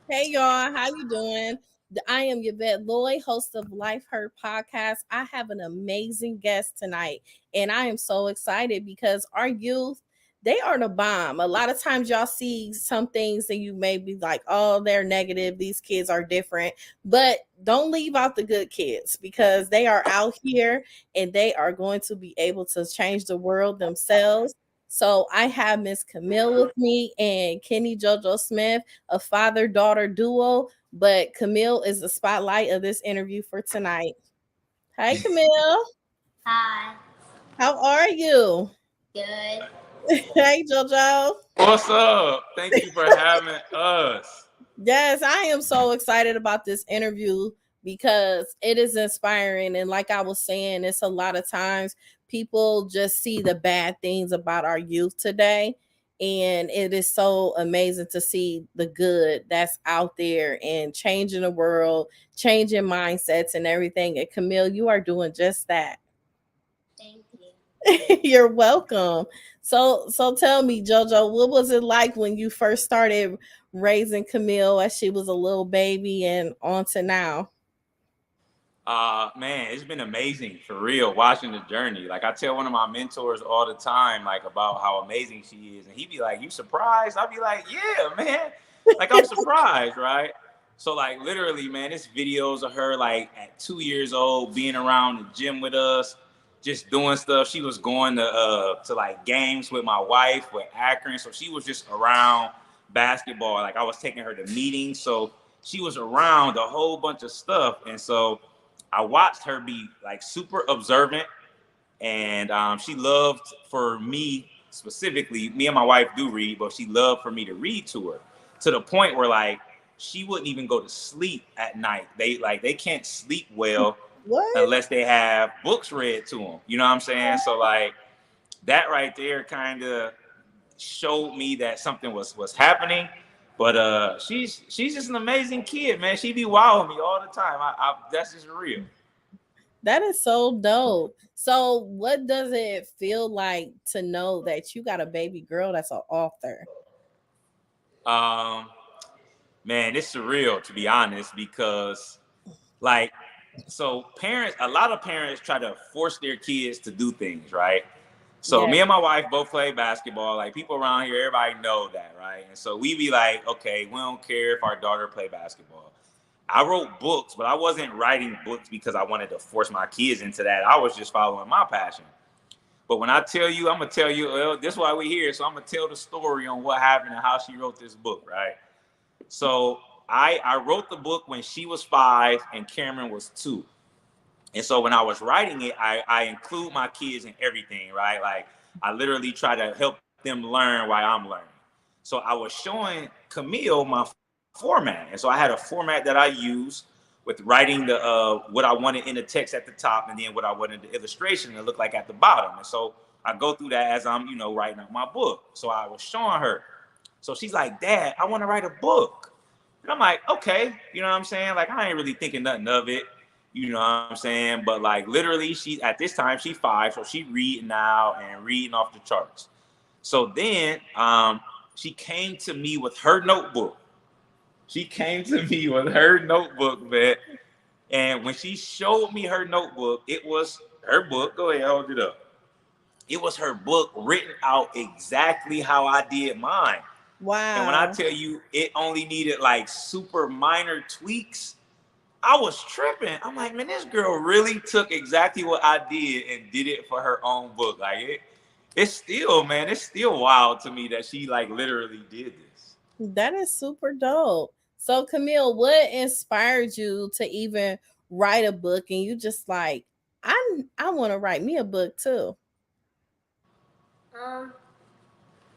Hey y'all, how you doing? I am Yvette Lloyd, host of Life Hurt Podcast. I have an amazing guest tonight, and I am so excited because our youth, they are the bomb. A lot of times y'all see some things and you may be like, oh, they're negative. These kids are different. But don't leave out the good kids because they are out here and they are going to be able to change the world themselves. So I have Miss Kamille with me and Kenny JoJo Smith, a father-daughter duo, but Kamille is the spotlight of this interview for tonight. Hi, Kamille. Hi. How are you? Good. Hey, JoJo. What's up? Thank you for having us. Yes, I am so excited about this interview because it is inspiring. And like I was saying, it's a lot of times people just see the bad things about our youth today. And it is so amazing to see the good that's out there and changing the world, changing mindsets and everything. And Kamille, you are doing just that. Thank you. You're welcome. So tell me, Jojo, what was it like when you first started raising Kamille as she was a little baby and on to now? Man, it's been amazing for real watching the journey. Like I tell one of my mentors all the time, like about how amazing she is, and he'd be like, "You surprised?" I'd be like, "Yeah, man." Like I'm surprised, right? So like literally, man, this videos of her like at 2 years old being around the gym with us, just doing stuff. She was going to like games with my wife with Akron, so she was just around basketball. Like I was taking her to meetings, so she was around a whole bunch of stuff, and so I watched her be like super observant, and she loved for me specifically. Me and my wife do read, but she loved for me to read to her to the point where like she wouldn't even go to sleep at night. They can't sleep well What? unless they have books read to them. You know what I'm saying? So like that right there kind of showed me that something was happening. But she's just an amazing kid, man. She be wowing me all the time. I that's just real. That is so dope. So what does it feel like to know that you got a baby girl that's an author? Um, Man, it's surreal to be honest because like so parents, a lot of parents try to force their kids to do things, right? So Yeah. me and my wife both play basketball. Like people around here, everybody know that, right? And so we be like, okay, we don't care if our daughter play basketball. I wrote books, but I wasn't writing books because I wanted to force my kids into that. I was just following my passion. But when I tell you, I'm gonna tell you, well, this is why we're here. So I'm gonna tell the story on what happened and how she wrote this book, right? So I wrote the book when she was 5 and Cameron was 2. And so when I was writing it, I include my kids in everything, right? Like I literally try to help them learn while I'm learning. So I was showing Kamille my format. And so I had a format that I use with writing the what I wanted in the text at the top and then what I wanted the illustration to look like at the bottom. And so I go through that as I'm, writing out my book. So I was showing her. So she's like, "Dad, I want to write a book." And I'm like, "Okay." You know what I'm saying? Like I ain't really thinking nothing of it. You know what I'm saying? But like literally, she at this time she's 5, so she reading now and reading off the charts. So then she came to me with her notebook. She came to me with her notebook, man. And when she showed me her notebook, it was her book. Go ahead, hold it up. It was her book written out exactly how I did mine. And when I Wow. tell you it only needed like super minor tweaks, I was tripping. I'm like, man, this girl really took exactly what I did and did it for her own book. Like it's still, man, it's still wild to me that she like literally did this. That is super dope. So Camille, what inspired you to even write a book and you just like, I want to write me a book too. Um,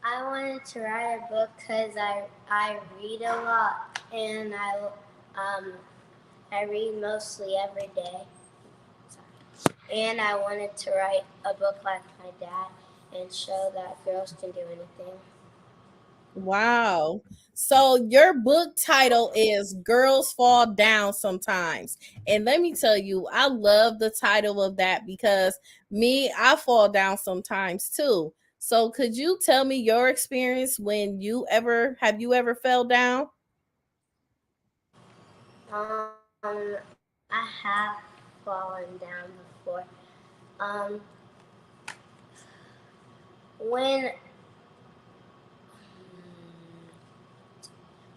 I wanted to write a book because I read a lot and I read mostly every day. And I wanted to write a book like my dad and show that girls can do anything. Wow. So your book title is Girls Fall Down Sometimes. And let me tell you, I love the title of that because I fall down sometimes too. So could you tell me your experience when you ever fell down? I have fallen down before. Um, when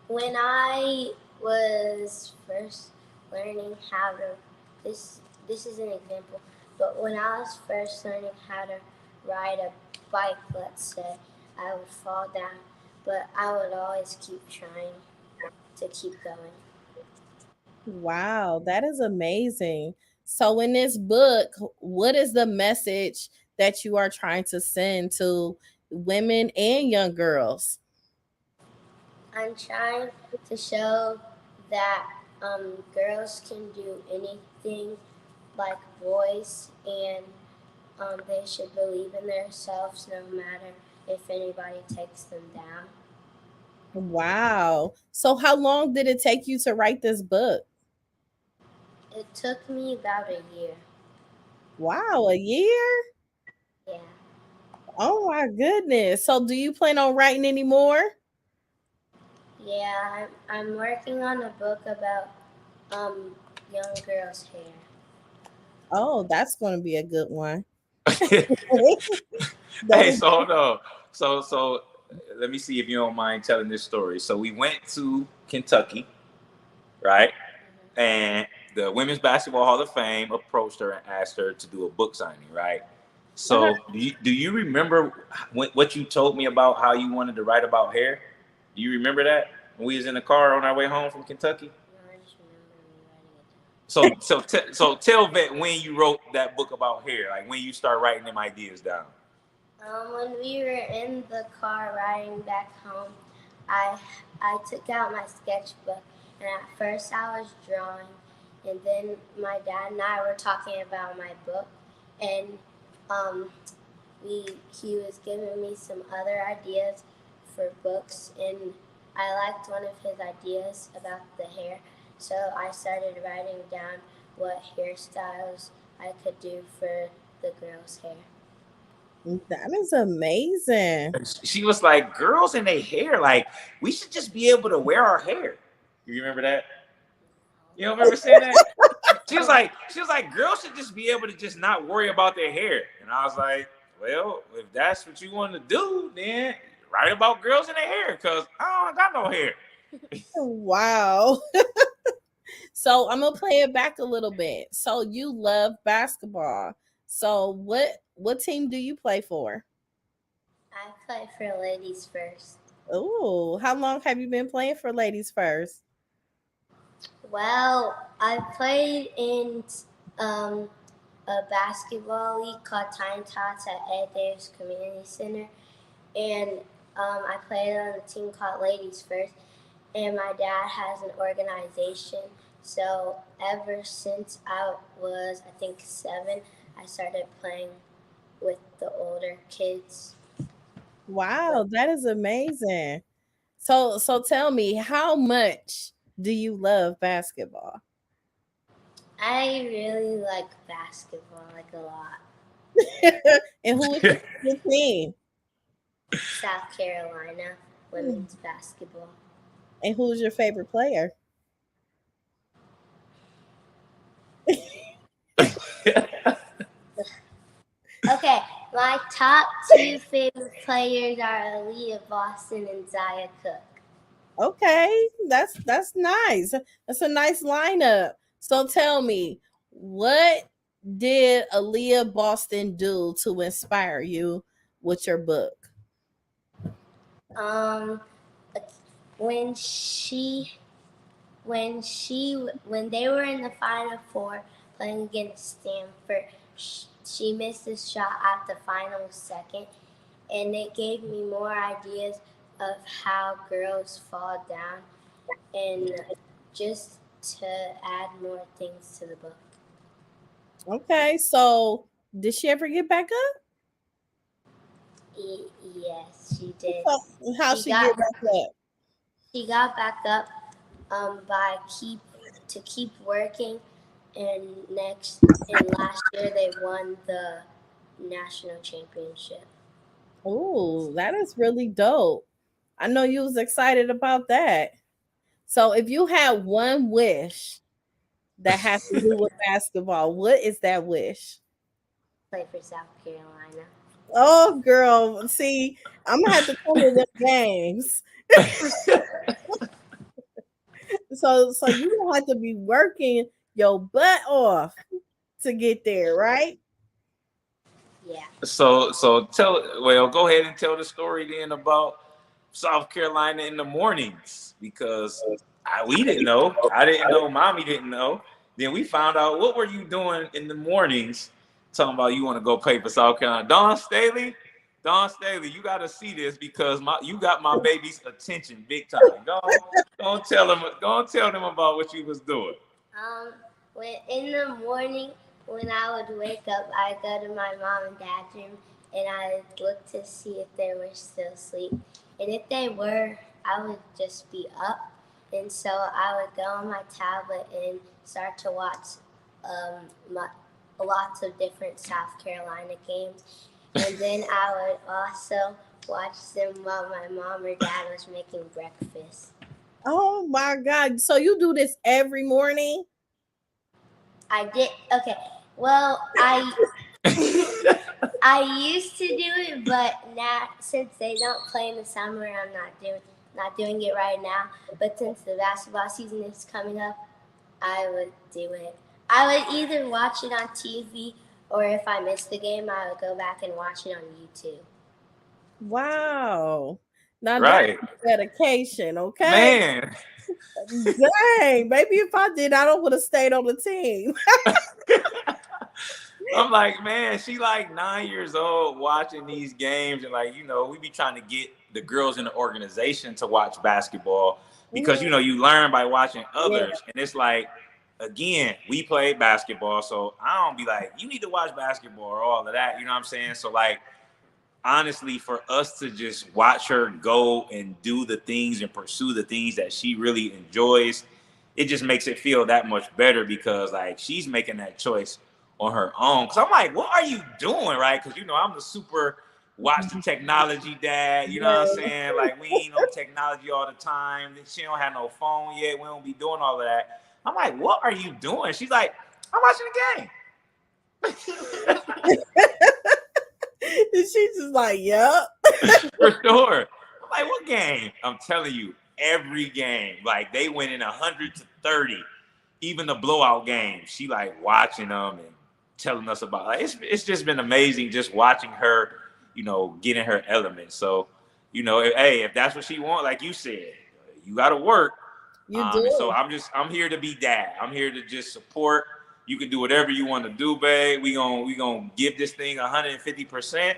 when I was first learning how to this this is an example, but when I was first learning how to ride a bike, let's say, I would fall down, but I would always keep trying to keep going. Wow, that is amazing. So in this book, what is the message that you are trying to send to women and young girls? I'm trying to show that girls can do anything like boys, and they should believe in themselves no matter if anybody takes them down. Wow. So how long did it take you to write this book? It took me about a year. Wow, a year? Yeah. Oh my goodness. So do you plan on writing any more? Yeah, I'm working on a book about um, young girls' hair. Oh, that's going to be a good one. That Hey, is so hold on. So let me see if you don't mind telling this story. So we went to Kentucky, right? And the Women's Basketball Hall of Fame approached her and asked her to do a book signing, right? uh-huh. So do you remember what you told me about how you wanted to write about hair? Do you remember that when we was in the car on our way home from Kentucky? No, I just remember me writing it down. So tell Vet when you wrote that book about hair, like when you start writing them ideas down. When we were in the car riding back home, I I took out my sketchbook, and at first I was drawing, and then my dad and I were talking about my book, and um, he was giving me some other ideas for books, and I liked one of his ideas about the hair, so I started writing down what hairstyles I could do for the girls' hair. That is amazing. She was like, "Girls and their hair, like we should just be able to wear our hair." You remember that? You don't remember saying that? She was like, girls should just be able to just not worry about their hair. And I was like, well, if that's what you want to do, then write about girls and their hair, because I don't got no hair. Wow. So I'm gonna play it back a little bit. So you love basketball. So what team do you play for? I play for ladies first. Oh, how long have you been playing for ladies first? Well, I played in um, a basketball league called Time Tots at Ed Davis Community Center, and I played on a team called Ladies First. And my dad has an organization, so ever since I was, I think, 7, I started playing with the older kids. Like Wow, that is amazing. So tell me, how much do you love basketball? I really like basketball, like a lot. And who is your favorite team? South Carolina women's basketball. And who's your favorite player? Okay, my top 2 favorite players are Aaliyah Boston and Zaya Cook. Okay, that's nice. That's a nice lineup. So tell me, what did Aaliyah Boston do to inspire you with your book? Um, when she when they were in the Final Four playing against Stanford, she missed a shot at the final second, and it gave me more ideas of how girls fall down, and just to add more things to the book. Okay, so did she ever get back up? Yes, she did. So how she get back up? She got back up by keep working, and last year they won the national championship. Oh, that is really dope. I know you was excited about that. So if you had one wish that has to do with basketball, what is that wish? Play for South Carolina. Oh, girl, see, I'm gonna have to come to the games. So you don't have to be working your butt off to get there, right? Yeah. So go ahead and tell the story then about South Carolina in the mornings because we didn't know. I didn't know. Mommy didn't know. Then we found out what were you doing in the mornings? Talking about you want to go play for South Carolina. Don Staley, you got to see this because you got my baby's attention big time. Go tell them about what you was doing. When in the morning when I would wake up, I'd go to my mom and dad's room and I'd look to see if they were still asleep. And if they were, I would just be up. And so I would go on my tablet and start to watch lots of different South Carolina games. And then I would also watch them while my mom or dad was making breakfast. Oh my God. So you do this every morning? I did. Okay. Well, I used to do it, but now since they don't play in the summer, I'm not doing it right now. But since the basketball season is coming up, I would do it. I would either watch it on TV, or if I missed the game, I would go back and watch it on YouTube. Wow. Now that's Right. dedication, okay? Man. Dang, maybe if I did, I don't would have stayed on the team. I'm like, man, she like 9 years old watching these games, and like, we be trying to get the girls in the organization to watch basketball because you learn by watching Yeah. others, and it's like, again, we play basketball, so I don't be like, you need to watch basketball or all of that, you know what I'm saying? So like, honestly, for us to just watch her go and do the things and pursue the things that she really enjoys, it just makes it feel that much better because like she's making that choice on her own. Because I'm like, what are you doing, right? Because I'm the super watch the technology dad. You know what I'm saying? Like we ain't on technology all the time. She don't have no phone yet. We don't be doing all of that. I'm like, what are you doing? She's like, I'm watching the game. And she's just like, yep. For sure. I'm like, what game? I'm telling you, every game. Like they went in 100-30. Even the blowout game. She like watching them and telling us about. Like it's just been amazing just watching her, get in her element. So, hey, if that's what she wants, like you said, you got to work. You do. And so I'm here to be dad. I'm here to just support. You can do whatever you want to do, babe. We gonna give this thing 150%.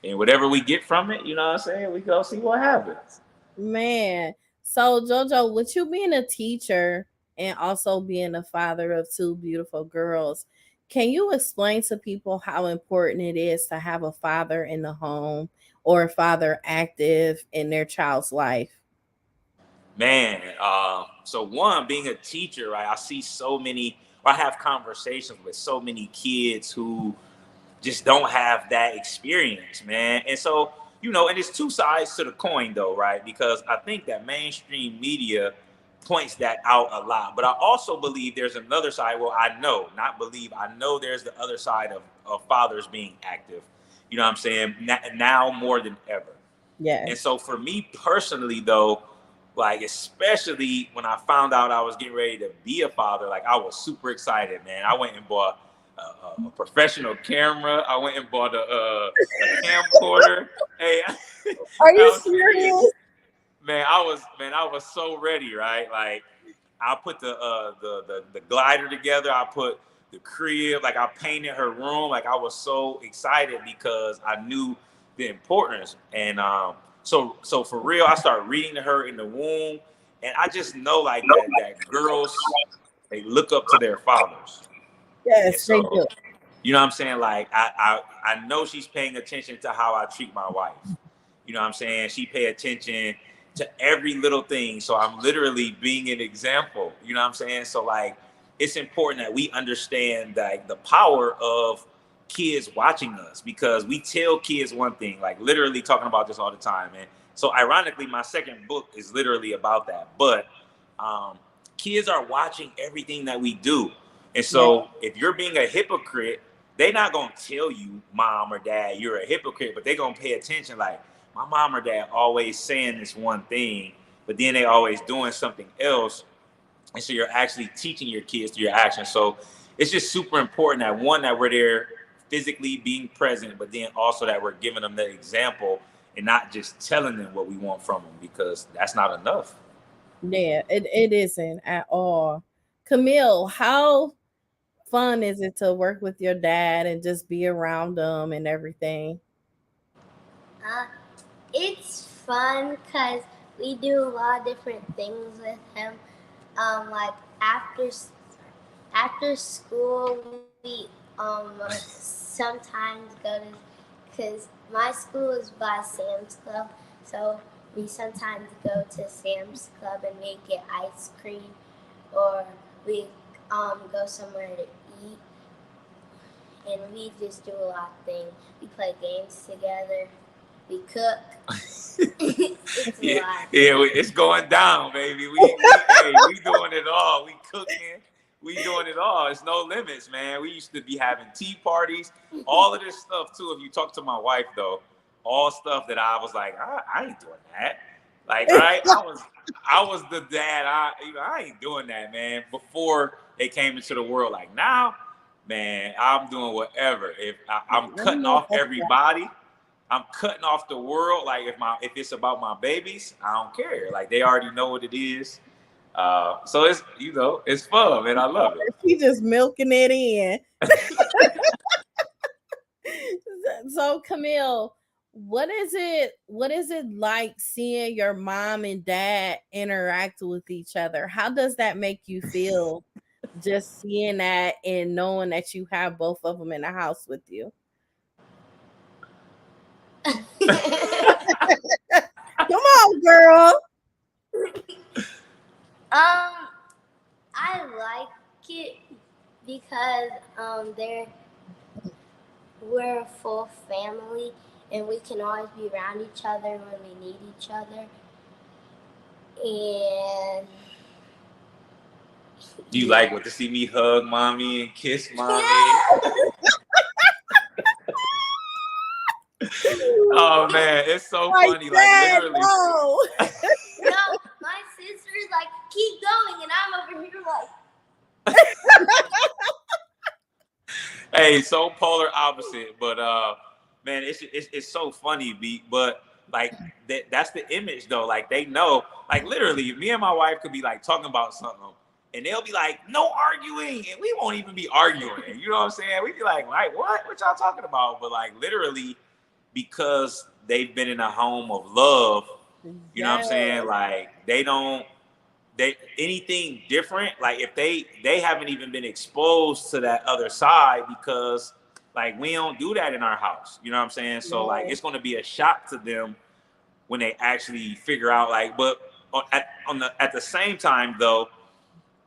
And whatever we get from it, you know what I'm saying? We go see what happens. Man. So Jojo, with you being a teacher and also being a father of two beautiful girls, can you explain to people how important it is to have a father in the home or a father active in their child's life? Man, so one, being a teacher, right? I see so many, or I have conversations with so many kids who just don't have that experience, man. And so, and it's two sides to the coin though, right? Because I think that mainstream media points that out a lot. But I also believe there's another side. Well, I know there's the other side of fathers being active. You know what I'm saying? Now more than ever. Yes. And so for me personally though, like especially when I found out I was getting ready to be a father, like I was super excited, man. I went and bought a professional camera. I went and bought a camcorder. Hey, are you serious? Man, I was so ready, right? Like I put the glider together. I put the crib, like I painted her room. Like I was so excited because I knew the importance. And so for real, I started reading to her in the womb, and I just know like that girls, they look up to their fathers. Yes, so, they do. You know what I'm saying? Like I know she's paying attention to how I treat my wife. You know what I'm saying? She pay attention to every little thing. So I'm literally being an example. You know what I'm saying? So like it's important that we understand like the power of kids watching us, because we tell kids one thing, like literally talking about this all the time. And so ironically, my second book is literally about that. But um, kids are watching everything that we do. And Yeah. so if you're being a hypocrite, they're not gonna tell you, mom or dad, you're a hypocrite, but they're gonna pay attention. Like my mom or dad always saying this one thing, but then they always doing something else. And so you're actually teaching your kids through your actions. So it's just super important that one, that we're there physically being present, but then also that we're giving them the example and not just telling them what we want from them, because that's not enough. Yeah, it isn't at all. Camille, how fun is it to work with your dad and just be around them and everything? Uh, it's fun because we do a lot of different things with him. Like after school, we sometimes go to, because my school is by Sam's Club, so we sometimes go to Sam's Club and we get ice cream, or we go somewhere to eat, and we just do a lot of things. We play games together. We cook. It's a Yeah, lot. yeah, it's going down, baby. We doing it all. We cooking, we doing it all. It's no limits, man. We used to be having tea parties, all of this stuff too. If you talk to my wife though, all stuff that I was like, I ain't doing that. Like, right? I was the dad. I ain't doing that, man. Before they came into the world, like now, man, I'm doing whatever. If I'm I cutting know off that's right. everybody, I'm cutting off the world. Like if it's about my babies, I don't care. Like they already know what it is. So it's it's fun, man. I love it. She just milking it in. So Camille, what is it like seeing your mom and dad interact with each other? How does that make you feel, just seeing that and knowing that you have both of them in the house with you? Come on, girl. I like it because we're a full family and we can always be around each other when we need each other. And Do you yeah. like what to see me hug mommy and kiss mommy? Yeah. Oh man, it's so Like funny. Like that, literally. no. No, my sister's like, keep going, and I'm over here like. Hey, so polar opposite, but man, it's so funny, but like that's the image though. Like they know, like literally, me and my wife could be like talking about something, and they'll be like, "No arguing," and we won't even be arguing. You know what I'm saying? We'd be like, what y'all talking about?" But like literally, because they've been in a home of love, you know what I'm Yes. saying? Like they don't they anything different, like if they haven't even been exposed to that other side, because like we don't do that in our house, you know what I'm saying? So like No. it's going to be a shock to them when they actually figure out, like, but at the same time though,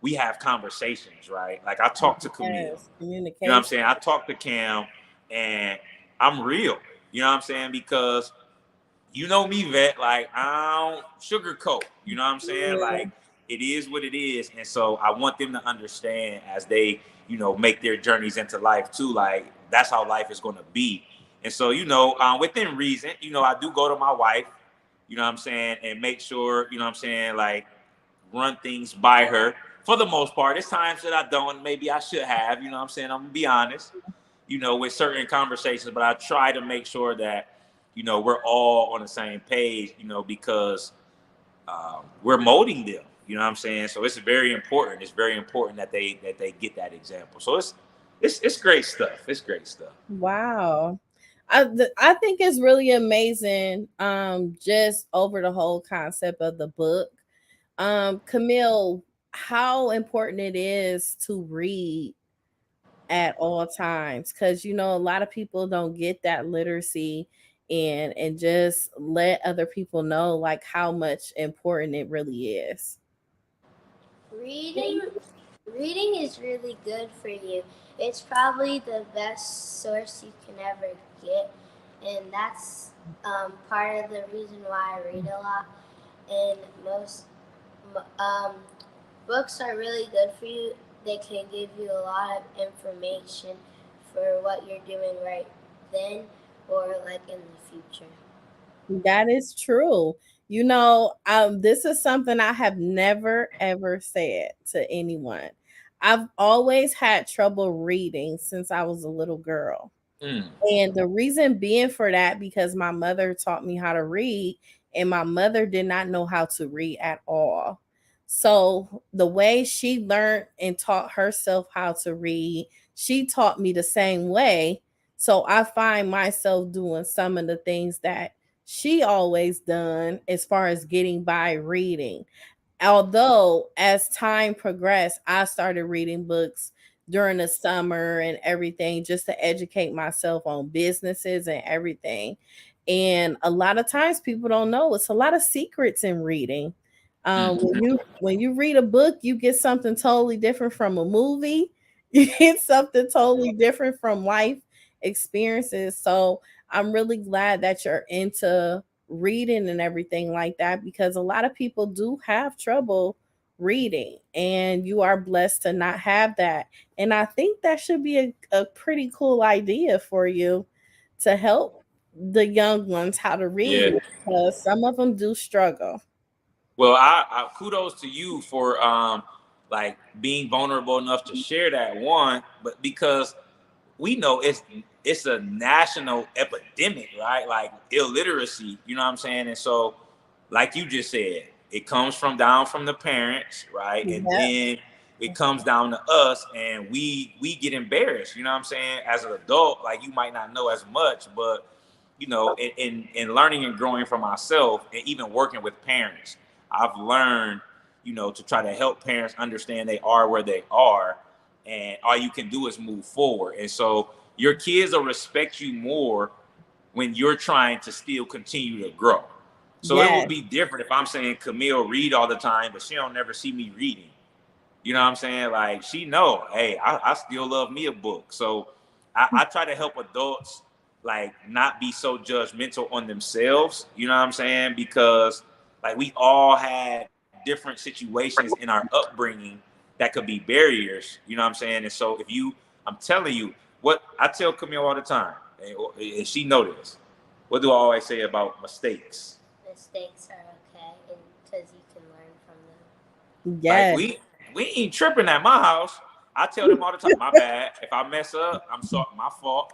we have conversations, right? Like I talk to Camille, Yes. you know what I'm Communication. saying, I talk to Cam, and I'm real, you know what I'm saying, because you know me, vet. Like I don't sugarcoat. You know what I'm saying? Yeah. Like it is what it is, and so I want them to understand as they, make their journeys into life too. Like that's how life is going to be, and so within reason, I do go to my wife. You know what I'm saying, and make sure, what I'm saying, like run things by her for the most part. There's times that I don't. Maybe I should have. You know what I'm saying? I'm gonna be honest. With certain conversations, but I try to make sure that we're all on the same page, because we're molding them. You know what I'm saying? So it's very important. It's very important that they get that example. So it's great stuff. It's great stuff. Wow. I think it's really amazing, just over the whole concept of the book. Camille, how important it is to read at all times, because a lot of people don't get that literacy and just let other people know like how much important it really is. Reading reading is really good for you. It's probably the best source you can ever get, and that's part of the reason why I read a lot. And most um, books are really good for you. They can give you a lot of information for what you're doing right then or like in the future. That is true. This is something I have never ever said to anyone. I've always had trouble reading since I was a little girl. Mm. And the reason being for that, because my mother taught me how to read, and my mother did not know how to read at all. So the way she learned and taught herself how to read, she taught me the same way. So I find myself doing some of the things that she always done as far as getting by reading. Although as time progressed, I started reading books during the summer and everything just to educate myself on businesses and everything. And a lot of times people don't know it's a lot of secrets in reading. When Mm. you read a book, you get something totally different from a movie. You get something totally different from life experiences. So I'm really glad that you're into reading and everything like that, because a lot of people do have trouble reading, and you are blessed to not have that. And I think that should be a pretty cool idea for you to help the young ones how to read, Yeah. because some of them do struggle. Well, I kudos to you for like being vulnerable enough to share that one, but because we know it's a national epidemic, right? Like illiteracy, you know what I'm saying? And so, like you just said, it comes from down from the parents, right? And Yep. then it comes down to us, and we get embarrassed, you know what I'm saying? As an adult, like you might not know as much, but in learning and growing for myself, and even working with parents, I've learned, to try to help parents understand they are where they are, and all you can do is move forward. And so your kids will respect you more when you're trying to still continue to grow. So it will Yes. be different if I'm saying Kamille read all the time, but she don't never see me reading. You know what I'm saying? Like she know, hey, I still love me a book. So I try to help adults like not be so judgmental on themselves. You know what I'm saying? Because like we all had different situations in our upbringing that could be barriers. You know what I'm saying? And so I'm telling you, what I tell Camille all the time, and she know this. What do I always say about mistakes? Mistakes are okay because you can learn from them. Like Yes. we ain't tripping at my house. I tell them all the time, my bad. If I mess up, I'm sorry, my fault.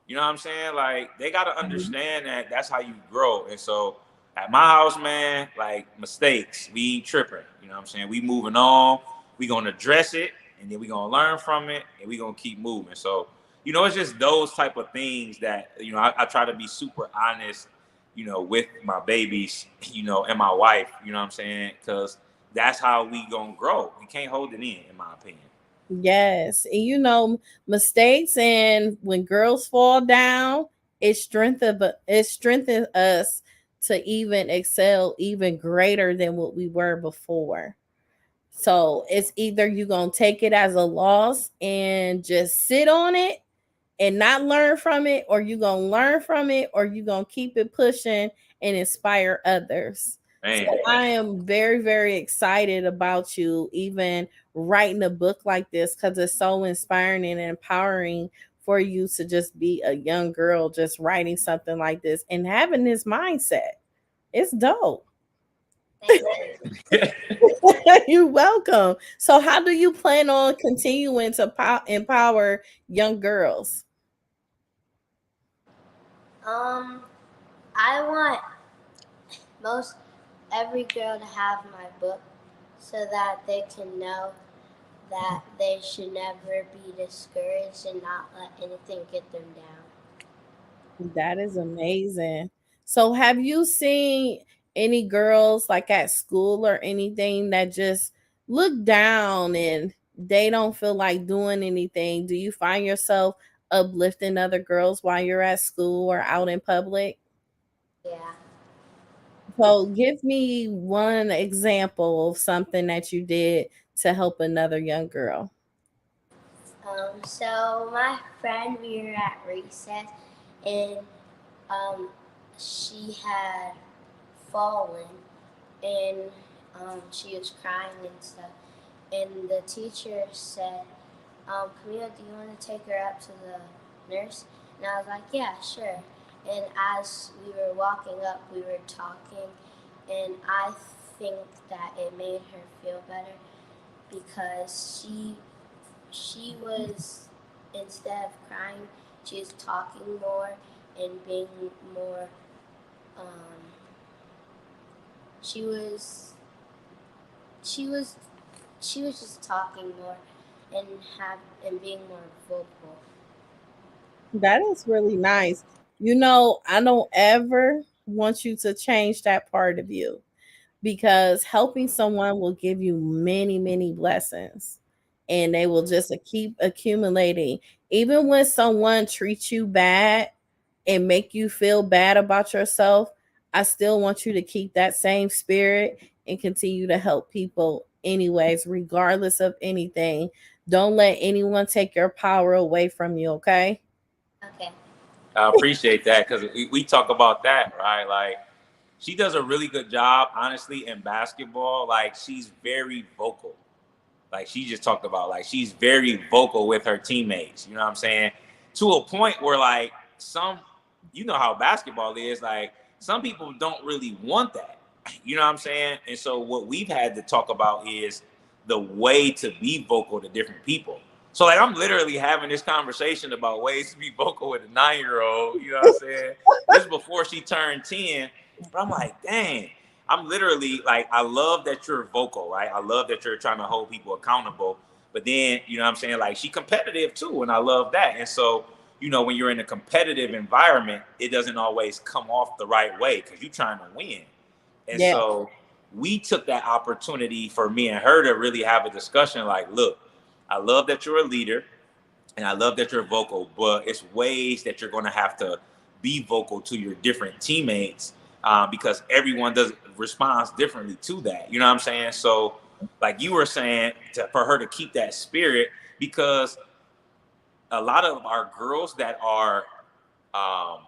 You know what I'm saying? Like they gotta understand that that's how you grow. And so at my house, man, like mistakes, we ain't tripping. You know what I'm saying? We moving on. We gonna address it, and then we gonna learn from it, and we gonna keep moving. So it's just those type of things that I try to be super honest, with my babies, and my wife. You know what I'm saying? Because that's how we gonna grow. We can't hold it in my opinion. Yes. And mistakes, and when girls fall down, it strengthens us to even excel even greater than what we were before. So it's either you gonna take it as a loss and just sit on it and not learn from it, or you gonna learn from it, or you gonna keep it pushing and inspire others. So Man, I am very, very excited about you even writing a book like this, because it's so inspiring and empowering for you to just be a young girl just writing something like this and having this mindset. It's dope. Thank you. You're welcome. So how do you plan on continuing to empower young girls? Um, I want most every girl to have my book so that they can know that they should never be discouraged and not let anything get them down. That is amazing. So, have you seen any girls like at school or anything that just look down and they don't feel like doing anything, do you find yourself uplifting other girls while you're at school or out in public? Yeah. So give me one example of something that you did to help another young girl. So my friend, we were at recess, and um, she had fallen, and she was crying and stuff. And the teacher said, Camille, do you want to take her up to the nurse? And I was like, yeah, sure. And as we were walking up, we were talking, and I think that it made her feel better because she was, instead of crying, she was talking more and being more. Um, she was she was she was just talking more and and being more vocal. That is really nice. You know, I don't ever want you to change that part of you, because helping someone will give you many, many blessings, and they will just keep accumulating. Even when someone treats you bad and make you feel bad about yourself, I still want you to keep that same spirit and continue to help people anyways, regardless of anything. Don't let anyone take your power away from you, okay? Okay. I appreciate that because we talk about that, right? Like she does a really good job, honestly, in basketball. Like she's very vocal. Like she just talked about, like she's very vocal with her teammates. You know what I'm saying? To a point where like some, you know how basketball is. Like some people don't really want that. You know what I'm saying? And so what we've had to talk about is the way to be vocal to different people. So like I'm literally having this conversation about ways to be vocal with a 9-year old. You know what I'm saying? This before she turned 10. But I'm like, dang. I'm literally like, I love that you're vocal, right? I love that you're trying to hold people accountable. But then, you know what I'm saying? Like, she competitive too. And I love that. And so, you know, when you're in a competitive environment, it doesn't always come off the right way because you're trying to win. And Yeah. so we took that opportunity for me and her to really have a discussion like, look, I love that you're a leader and I love that you're vocal, but it's ways that you're going to have to be vocal to your different teammates because everyone does responds differently to that. You know what I'm saying? So, like you were saying, for her to keep that spirit, because a lot of our girls that are um,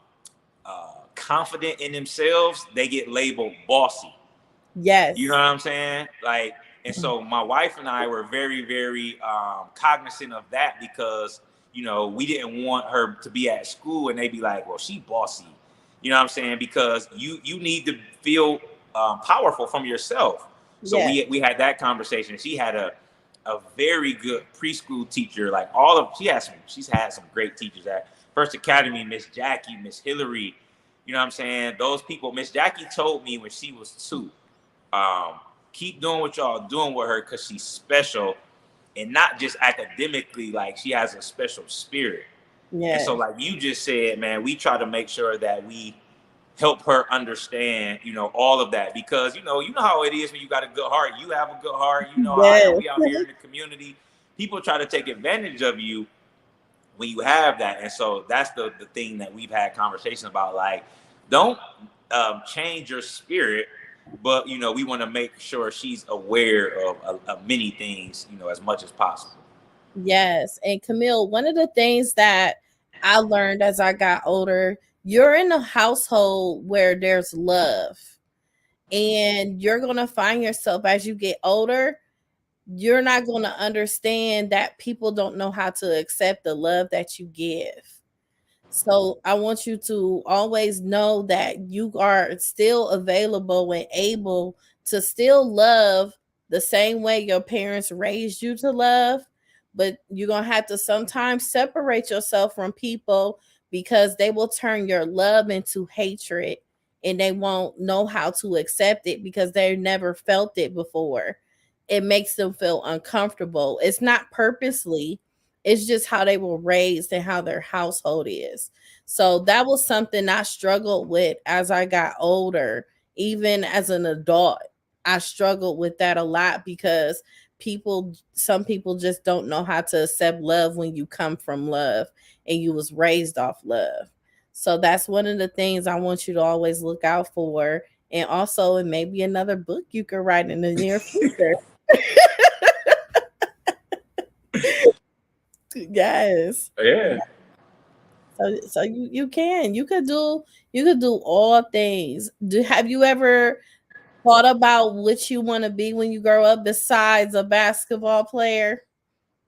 confident in themselves, they get labeled bossy. You know Yes. what I'm saying? Like, and so my wife and I were very, very cognizant of that because, you know, we didn't want her to be at school and they be like, well, she bossy. You know what I'm saying? Because you need to feel powerful from yourself. So Yes. we had that conversation. She had a very good preschool teacher. Like all of she's had some great teachers at First Academy, Miss Jackie, Miss Hillary. You know what I'm saying? Those people. Miss Jackie told me when she was 2, um, keep doing what y'all doing with her because she's special and not just academically, like she has a special spirit. And so, Yes. like you just said, man, we try to make sure that we help her understand, you know, all of that because you know how it is when you got a good heart. You have a good heart. You know how I am. Yes. We out here in the community. People try to take advantage of you when you have that. And so that's the thing that we've had conversations about. Like, don't change your spirit, but you know, we want to make sure she's aware of many things, you know, as much as possible. Yes. And Camille, one of the things that I learned as I got older, you're in a household where there's love. And you're going to find yourself as you get older, you're not going to understand that people don't know how to accept the love that you give. So I want you to always know that you are still available and able to still love the same way your parents raised you to love, but you're going to have to sometimes separate yourself from people because they will turn your love into hatred and they won't know how to accept it because they never felt it before. It makes them feel uncomfortable. It's not purposely, it's just how they were raised and how their household is. So that was something I struggled with as I got older. Even as an adult, I struggled with that a lot because some people just don't know how to accept love when you come from love and you was raised off love. So that's one of the things I want you to always look out for. And also, it may be another book you could write in the near future. Yes. Yeah. So you could do all things. Have you ever thought about what you want to be when you grow up besides a basketball player?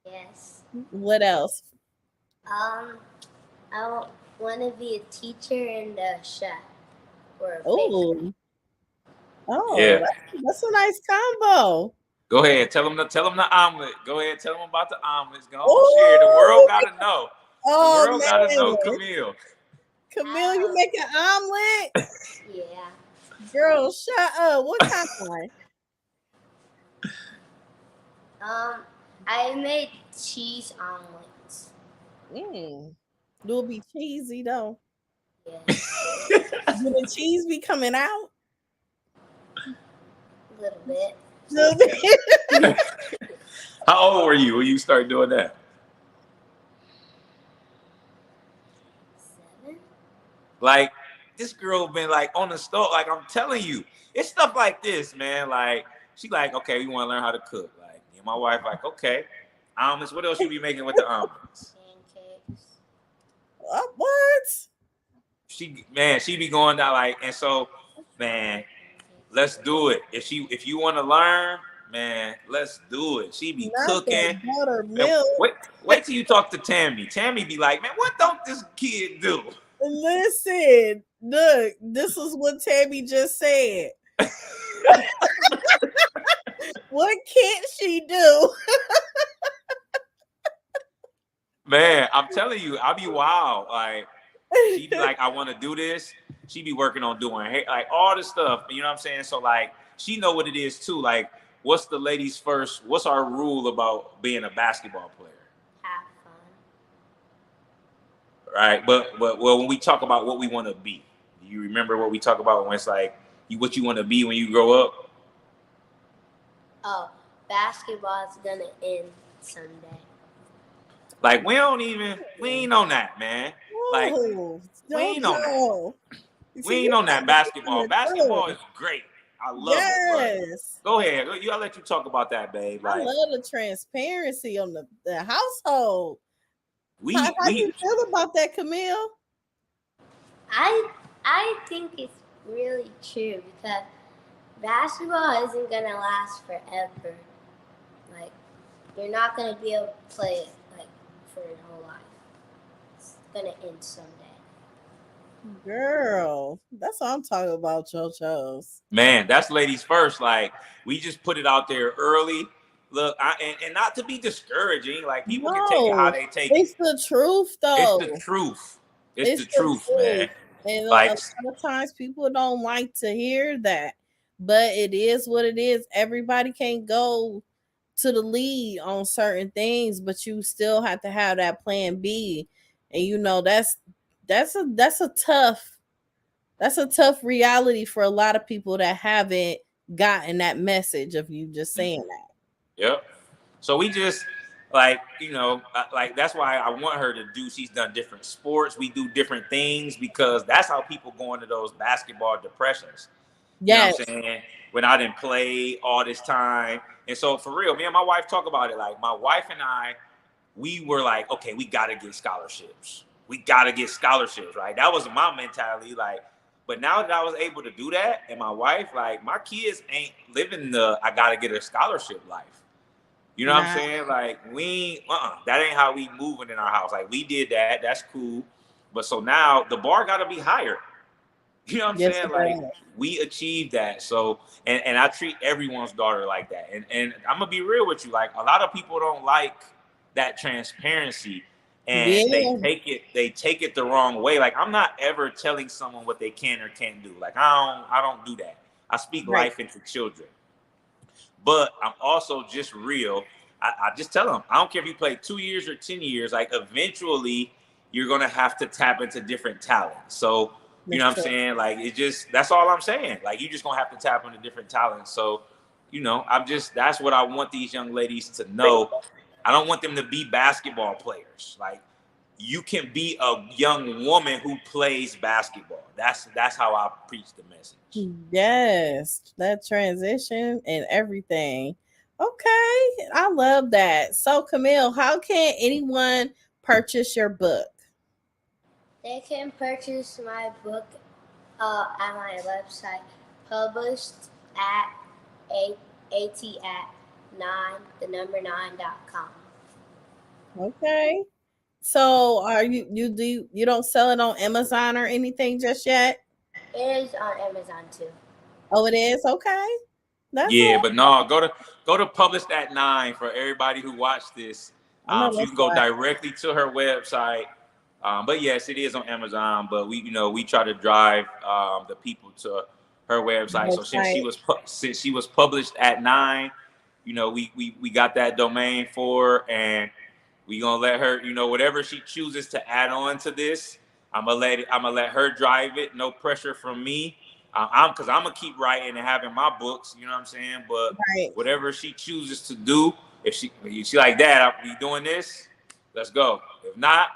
Yes. What else? I want to be a teacher and a chef or a baker. Oh, oh, Yeah. that's a nice combo. Go ahead. Tell them the omelet. Go ahead. Tell them about the omelets. Go on, share. The world Oh, gotta know. The oh world gotta know, man, Kamille. Camille, you make an omelet? Yeah. Girl, shut up. What kind? I made cheese omelets. It'll be cheesy though. Yes. Will the cheese be coming out? A little bit. Little bit. How old were you when you started doing that? 7. Like, this girl been like on the stove. Like, I'm telling you, it's stuff like this, man. Like, she like, okay, we want to learn how to cook. Like, me and my wife like, okay, omelets. What else you be making with the omelets? Pancakes. What? She be going down like, and so, man, let's do it. If you want to learn, man, let's do it. She be Not that cooking. Man, buttermilk. wait till you talk to Tammy. Tammy be like, man, what don't this kid do? Listen, look, this is what Tammy just said. What can't she do? Man, I'm telling you, I'll be wild. Like, she be like, I want to do this. She be working on doing like all this stuff. You know what I'm saying? So like, she know what it is too. Like, what's the ladies first? What's our rule about being a basketball player? Have fun. Right? But well, when we talk about what we want to be, do you remember what we talk about when it's like what you want to be when you grow up? Oh, basketball is gonna end someday. Like, we ain't on that, man. Like, we ain't on that. We ain't on that basketball. Basketball is great. I love it. But go ahead. I'll let you talk about that, babe. Like, I love the transparency on the household. How you feel about that, Camille? I think it's really true because basketball isn't gonna last forever. Like, you're not gonna be able to play it like for your whole life. It's gonna end someday. Girl, that's what I'm talking about, Cho-Cho's. Man, that's ladies first. Like, we just put it out there early. Look, and not to be discouraging. Like, people can take it how they take it. It's the truth, though. It's the truth. It's the truth, man. And like, a lot of times people don't like to hear that, but it is what it is. Everybody can't go to the lead on certain things, but you still have to have that plan B. And you know that's a tough reality for a lot of people that haven't gotten that message of you just saying that. Yep. So we just like, like that's why I want her to do. She's done different sports. We do different things because that's how people go into those basketball depressions. Yes. You know what I'm saying? When I didn't play all this time. And so for real, me and my wife talk about it. Like, my wife and I, we were like, okay, we got to get scholarships. We got to get scholarships, right? That was my mentality. Like, but now that I was able to do that, and my wife, like, my kids ain't living I got to get a scholarship life. You know what I'm saying? Like, that ain't how we moving in our house. Like, we did that. That's cool. But so now the bar got to be higher. You know what I'm saying? Like, we achieved that. So, and I treat everyone's daughter like that. And I'm gonna be real with you. Like, a lot of people don't like that transparency, and they take it the wrong way. Like, I'm not ever telling someone what they can or can't do. Like, I don't do that. I speak life into children. But I'm also just real. I just tell them, I don't care if you play 2 years or 10 years. Like, eventually, you're gonna have to tap into different talents. So. You know what I'm saying? Like, that's all I'm saying. Like, you just gonna have to tap into different talents. So that's what I want these young ladies to know. I don't want them to be basketball players. Like, you can be a young woman who plays basketball. That's how I preach the message. Yes, that transition and everything. Okay, I love that. So, Kamille, how can anyone purchase your book? They can purchase my book at my website, published at at 9, the number 9.com. Okay. So, are you don't sell it on Amazon or anything just yet? It is on Amazon too. Oh, it is. Okay, that's Yeah, all. but no, go to Published at 9 for everybody who watched this. I know So you that's can go right. directly to her website. But yes, it is on Amazon. But we try to drive the people to her website. So Website. since she was published at 9, we got that domain for her, and we gonna let her, whatever she chooses to add on to this. I'm gonna let her drive it. No pressure from me. I'm gonna keep writing and having my books. You know what I'm saying? But Right. whatever she chooses to do, if she like that, I'll be doing this. Let's go. If not,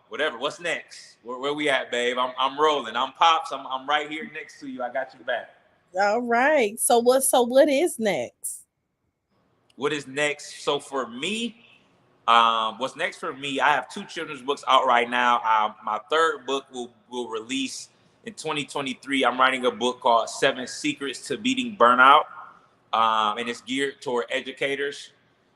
whatever. What's next? Where we at, babe? I'm rolling. I'm pops. I'm right here next to you. I got you back. All right. So what is next? What is next? So for me, what's next for me? I have 2 children's books out right now. My third book will release in 2023. I'm writing a book called 7 Secrets to Beating Burnout, and it's geared toward educators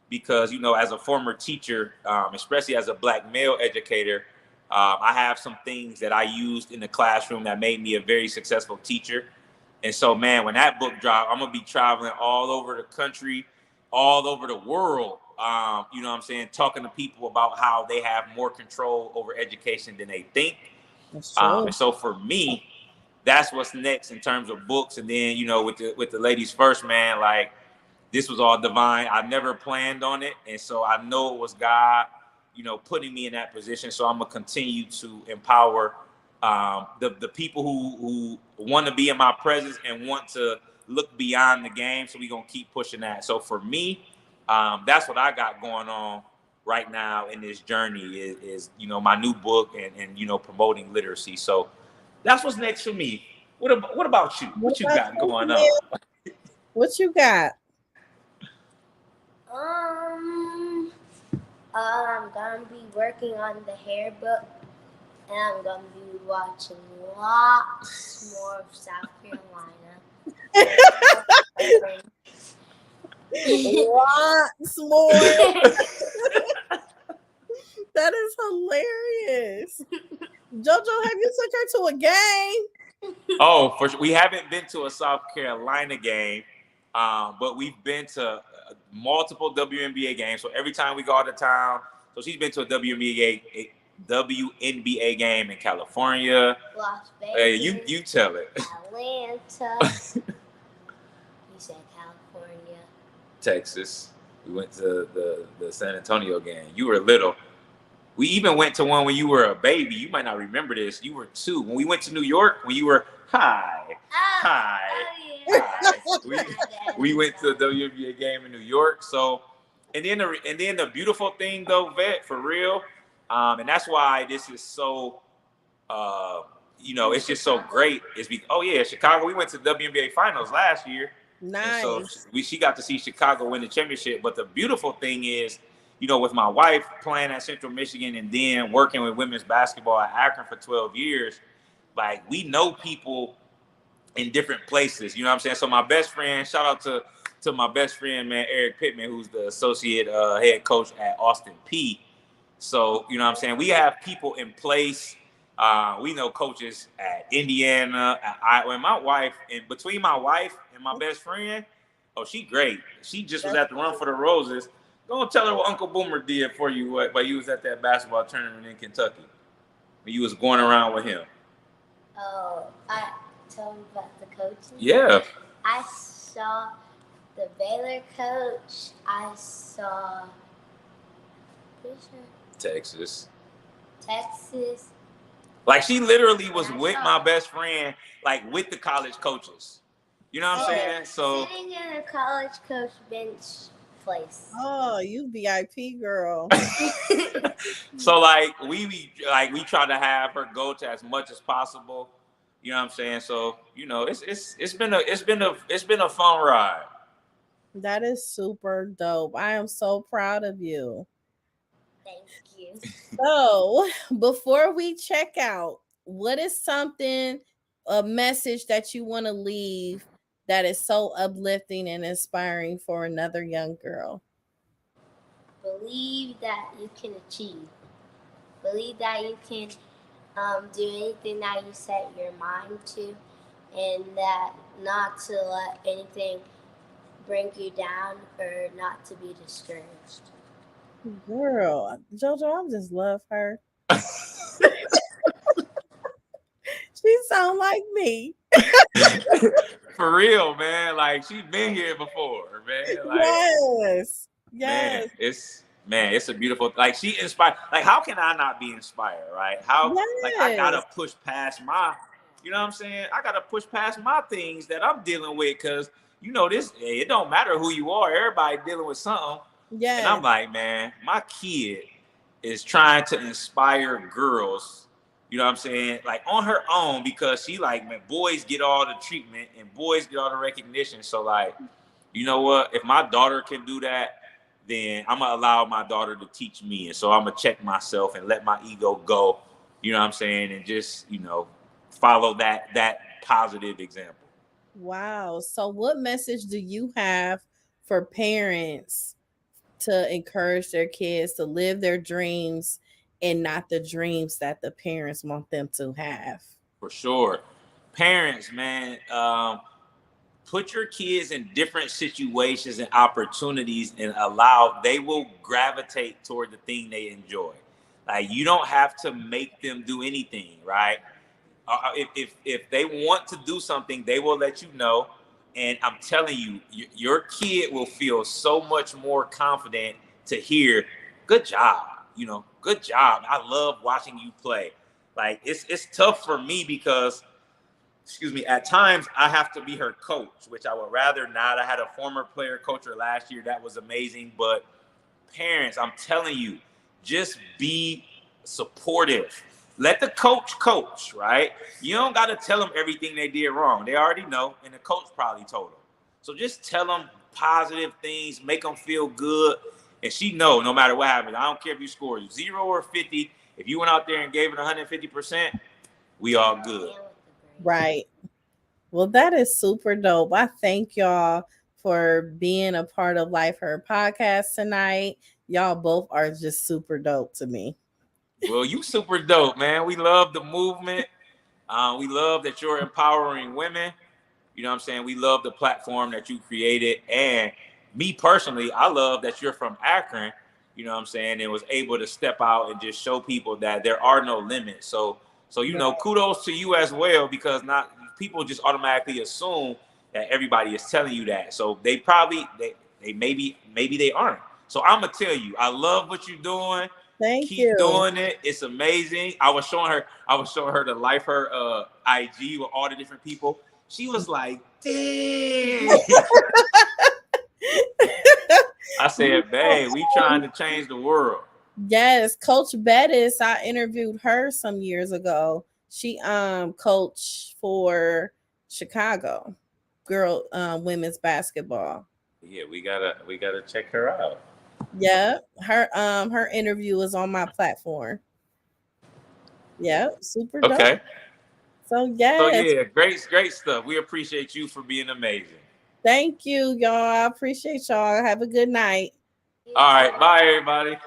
because as a former teacher, especially as a Black male educator, I have some things that I used in the classroom that made me a very successful teacher. And so, man, when that book drops, I'm gonna be traveling all over the country, all over the world. You know what I'm saying? Talking to people about how they have more control over education than they think. That's And true. so for me, that's what's next in terms of books. And then, with the ladies first, man, like, this was all divine. I never planned on it. And so I know it was God, putting me in that position. So I'm going to continue to empower the people who want to be in my presence and want to look beyond the game. So we're going to keep pushing that. So for me, that's what I got going on right now in this journey is my new book and promoting literacy. So that's what's next for me. What about you? What What you about got you, going on? Camille? What you got? Um, I'm gonna be working on the hair book, and I'm gonna be watching lots more of South Carolina. Lots more. That is hilarious. Jojo, have you took her to a game? Oh, for sure. We haven't been to a South Carolina game, but we've been to multiple WNBA games. So every time we go out of town, so she's been to a WNBA game in California. Las Hey, Vegas. you tell it. Atlanta. You said California. Texas. We went to the San Antonio game. You were little. We even went to one when you were a baby. You might not remember this. You were 2. When we went to New York, when you were hi. Yeah. We went to a WNBA game in New York. So, and then the beautiful thing though, Vet, for real, and that's why this is so, it's just so great. Oh yeah, Chicago. We went to the WNBA finals last year, and so Nice. she got to see Chicago win the championship. But the beautiful thing is, with my wife playing at Central Michigan and then working with women's basketball at Akron for 12 years, like, we know people in different places. You know what I'm saying? So my best friend, shout out to my best friend, man, Eric Pittman, who's the associate head coach at Austin P. So, you know what I'm saying? We have people in place. We know coaches at Indiana, at Iowa. And my wife, and between my wife and my best friend, oh, she great. She just was at the Run for the Roses. Don't tell her what Uncle Boomer did for you while you was at that basketball tournament in Kentucky. When you was going around with him. Oh, I told him about the coaching. Yeah. I saw the Baylor coach. I saw Texas. Texas. Like, she literally was with my best friend, like, with the college coaches. You know what I'm saying? So sitting in a college coach bench place. Oh, you VIP girl. so like we try to have her go to as much as possible. You know what I'm saying? So, it's been a fun ride. That is super dope. I am so proud of you. Thank you. So, before we check out, what is something, a message that you want to leave that is so uplifting and inspiring for another young girl? Believe that you can achieve. Believe that you can do anything that you set your mind to, and that not to let anything bring you down or not to be discouraged. Girl, JoJo, I just love her. She sound like me. For real, man. Like she's been here before, man. Like, Yes. man, Yes. it's a beautiful, like she inspired. Like, how can I not be inspired, right? How, like, I gotta Yes. push past my, you know what I'm saying? I gotta push past my things that I'm dealing with, because this, it don't matter who you are, everybody dealing with something. And I'm Yes. like, man, my kid is trying to inspire girls, you know what I'm saying, like on her own, because she like, man, boys get all the treatment and boys get all the recognition. So like, you know what? If my daughter can do that, then I'm gonna allow my daughter to teach me. And so I'm gonna check myself and let my ego go, you know what I'm saying, and just, follow that positive example. Wow. So, what message do you have for parents to encourage their kids to live their dreams and not the dreams that the parents want them to have? For sure. Parents, man, put your kids in different situations and opportunities, and allow, they will gravitate toward the thing they enjoy. Like, you don't have to make them do anything, right? If they want to do something, they will let you know. And I'm telling you, your kid will feel so much more confident to hear, good job, good job. I love watching you play. Like, it's tough for me because, excuse me, at times I have to be her coach, which I would rather not. I had a former player coacher last year that was amazing. But parents, I'm telling you, just be supportive. Let the coach, right? You don't got to tell them everything they did wrong. They already know, and the coach probably told them. So just tell them positive things, make them feel good. And she know, no matter what happens, I don't care if you score 0 or 50. If you went out there and gave it 150%, we all good. Right. Well, that is super dope. I thank y'all for being a part of Life Her podcast tonight. Y'all both are just super dope to me. Well, you super dope, man. We love the movement. We love that you're empowering women. You know what I'm saying? We love the platform that you created. And me personally, I love that you're from Akron, you know what I'm saying, and was able to step out and just show people that there are no limits. So kudos to you as well, because not people just automatically assume that everybody is telling you that. So they probably they maybe they aren't. So I'm gonna tell you, I love what you're doing. Thank Keep you. doing it. It's amazing. I was showing her the Life Her IG with all the different people. She was like, dang. I said, babe, we trying to change the world. Yes, Coach Bettis, I interviewed her some years ago. She coached for Chicago girl women's basketball. Yeah, we gotta check her out. Yeah, her interview is on my platform. Yeah, super dope. Okay. So So yes, yeah, great stuff. We appreciate you for being amazing. thank you, y'all. I appreciate y'all. Have a good night. All right, bye everybody.